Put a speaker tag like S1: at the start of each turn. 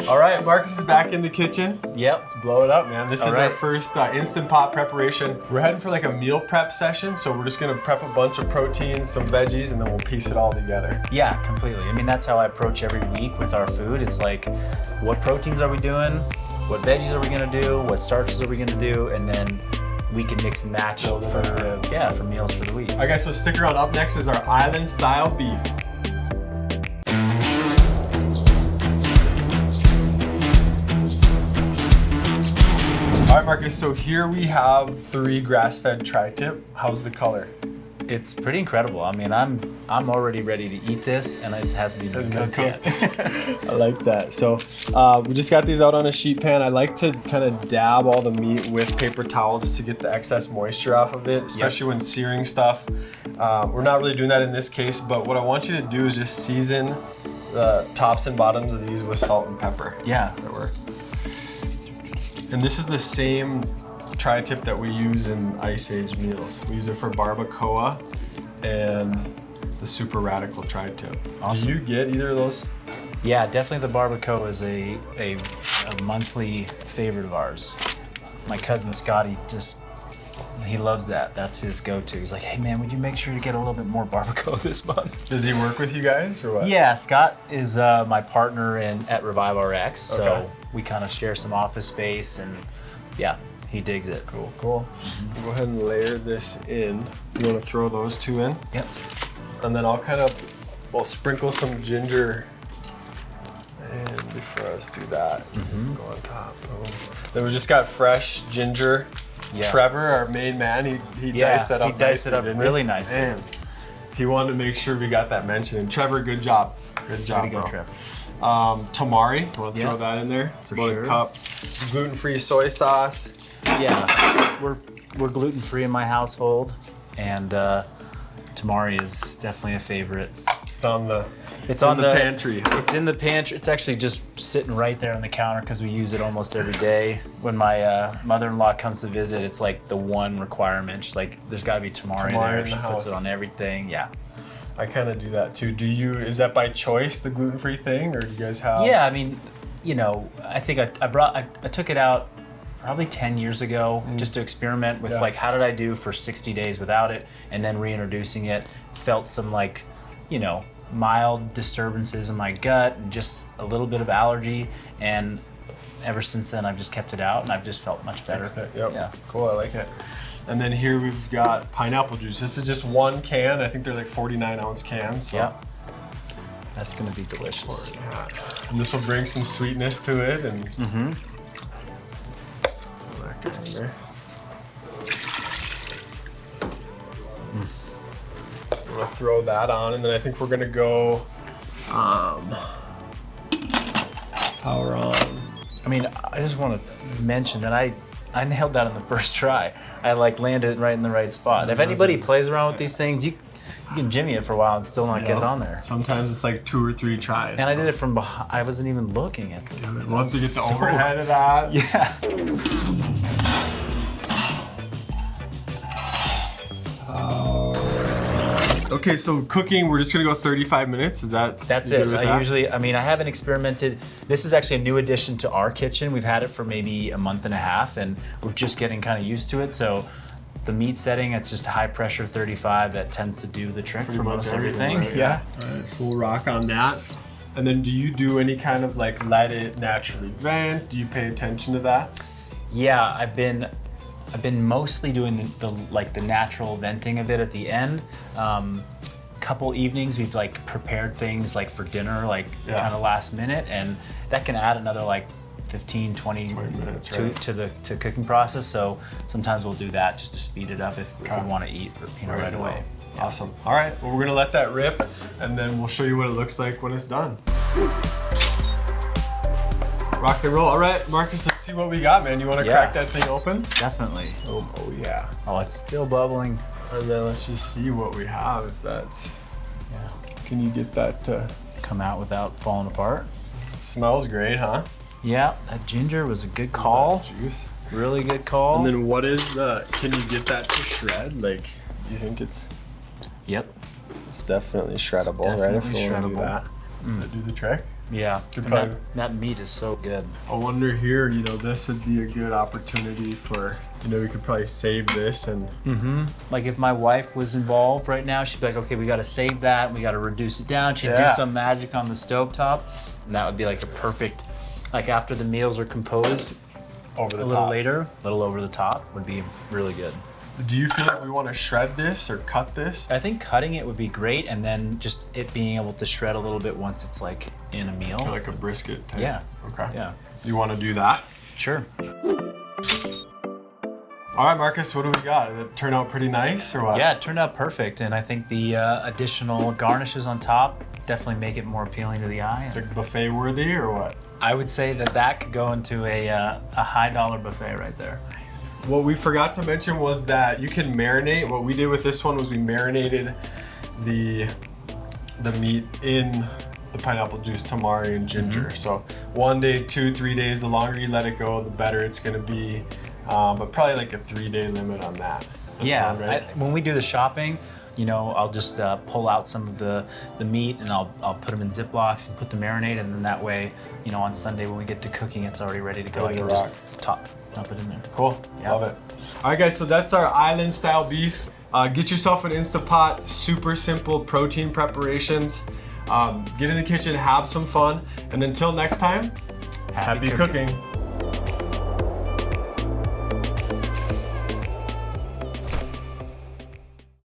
S1: All right, Marcus is back in the kitchen.
S2: Yep.
S1: Let's blow it up, man. This is our
S2: right.
S1: first Instant Pot preparation. We're heading for like a meal prep session, so we're just gonna prep a bunch of proteins, some veggies, and then we'll piece it all together.
S2: Yeah, completely. I mean, that's how I approach every week with our food. It's like, what proteins are we doing? What veggies are we gonna do? What starches are we gonna do? And then we can mix and match for meals for the week.
S1: All right, guys, so stick around. Up next is our island style beef. All right, Marcus, so here we have 3 grass-fed tri-tip. How's the color?
S2: It's pretty incredible. I mean, I'm already ready to eat this, and it hasn't even been cooked yet.
S1: I like that. So we just got these out on a sheet pan. I like to kind of dab all the meat with paper towel just to get the excess moisture off of it, especially when searing stuff. We're not really doing that in this case, but what I want you to do is just season the tops and bottoms of these with salt and pepper.
S2: Yeah, that works.
S1: And this is the same tri-tip that we use in Ice Age meals. We use it for barbacoa and the super radical tri-tip. Awesome. Do you get either of those?
S2: Yeah, definitely the barbacoa is a monthly favorite of ours. My cousin Scotty he loves that. That's his go-to. He's like, hey man, would you make sure to get a little bit more barbacoa this month?
S1: Does he work with you guys or what?
S2: Yeah, Scott is my partner at Revive RX, so we kind of share some office space, and yeah, he digs it.
S1: Cool, cool. Mm-hmm. Go ahead and layer this in. You want to throw those 2 in?
S2: Yep.
S1: And then I'll sprinkle some ginger in before us do that. Mm-hmm. Go on top. Boom. Then we just got fresh ginger. Yeah. Trevor, our main man, he diced that up.
S2: He diced it up really nicely.
S1: Man, he wanted to make sure we got that mentioned. And Trevor, good job. Good job, bro.
S2: Trevor.
S1: Tamari, want to throw that in there? It's about a cup. Just gluten-free soy sauce.
S2: Yeah, we're gluten-free in my household, and tamari is definitely a favorite.
S1: It's on the pantry.
S2: It's in the pantry. It's actually just sitting right there on the counter because we use it almost every day. When my mother-in-law comes to visit, it's like the one requirement. She's like, there's got to be tamari there. She puts it on everything. Yeah.
S1: I kind of do that too. Is that by choice, the gluten-free thing, or do you guys have?
S2: Yeah, I mean, I think I took it out probably 10 years ago just to experiment with like, how did I do for 60 days without it, and then reintroducing it. Felt some mild disturbances in my gut and just a little bit of allergy, and ever since then I've just kept it out and I've just felt much better.
S1: Yep. Yeah. Cool, I like it. And then here we've got pineapple juice. This is just 1 can. I think they're like 49-ounce cans. So.
S2: Yep. That's gonna be delicious.
S1: And this will bring some sweetness to it. And throw that guy in there. I'm gonna throw that on, and then I think we're gonna go power on.
S2: I mean, I just want to mention that I nailed that on the first try. I landed it right in the right spot. If anybody plays around with these things, you can jimmy it for a while and still not get it on there.
S1: Sometimes it's like 2 or 3 tries.
S2: And I did it from behind. I wasn't even looking at it.
S1: We'll have to get the overhead of that.
S2: Yeah.
S1: Okay, so cooking, we're just gonna go 35 minutes. That's
S2: it. I haven't experimented. This is actually a new addition to our kitchen. We've had it for maybe a month and a half, and we're just getting kind of used to it. So the meat setting, it's just high pressure 35. That tends to do the trick for most everything.
S1: Right? Yeah. All right, so we'll rock on that. And then do you do any kind of let it naturally vent? Do you pay attention to that?
S2: Yeah, I've been mostly doing the natural venting of it at the end. Couple evenings we've prepared things for dinner, kind of last minute, and that can add another 15, 20 minutes to the cooking process. So sometimes we'll do that just to speed it up if we want to eat right away.
S1: Yeah. Awesome. All right, well, we're gonna let that rip, and then we'll show you what it looks like when it's done. Rock and roll. All right, Marcus, let's see what we got, man. You want to crack that thing open?
S2: Definitely.
S1: Oh yeah.
S2: Oh, it's still bubbling.
S1: And then let's just see what we have. If that's.
S2: Yeah.
S1: Can you get that to
S2: come out without falling apart?
S1: It smells great, huh?
S2: Yeah, that ginger was a good call.
S1: Juice.
S2: Really good call.
S1: And then what is can you get that to shred? You think it's?
S2: Yep.
S1: It's definitely shreddable, right? If we want to do that. Does that do the trick?
S2: Yeah,
S1: Could
S2: and
S1: probably-
S2: that meat is so good.
S1: I wonder here, this would be a good opportunity for, we could probably save this and
S2: Like if my wife was involved right now, she'd be like, okay, we got to save that. We got to reduce it down. She'd do
S1: Yeah.
S2: some magic on the stovetop, and that would be like a perfect, like after the meals are composed,
S1: over the
S2: a little
S1: top.
S2: later, a little over the top would be really good.
S1: Do you feel like we want to shred this or cut this?
S2: I think cutting it would be great, and then just it being able to shred a little bit once it's like in a meal.
S1: Kind of like a brisket type.
S2: Yeah.
S1: Okay.
S2: Yeah.
S1: You want to do that?
S2: Sure.
S1: All right, Marcus, what do we got? Did it turn out pretty nice or what?
S2: Yeah, it turned out perfect, and I think the additional garnishes on top definitely make it more appealing to the eye.
S1: It's like buffet worthy or what?
S2: I would say that could go into a high dollar buffet right there.
S1: What we forgot to mention was that you can marinate. What we did with this one was we marinated the meat in the pineapple juice, tamari, and ginger. So 1 day, 2, 3 days, the longer you let it go, the better it's gonna be. But probably like a 3-day limit on that. Does that sound right?
S2: When we do the shopping, I'll just pull out some of the meat and I'll put them in Ziplocs and put the marinade, and then that way, on Sunday when we get to cooking, it's already ready to go.
S1: Ready
S2: I
S1: to
S2: can
S1: rock.
S2: just dump it in there.
S1: Cool,
S2: Yeah.
S1: love it. All right guys, so that's our island style beef. Get yourself an Instapot, super simple protein preparations. Get in the kitchen, have some fun, and until next time, happy cooking.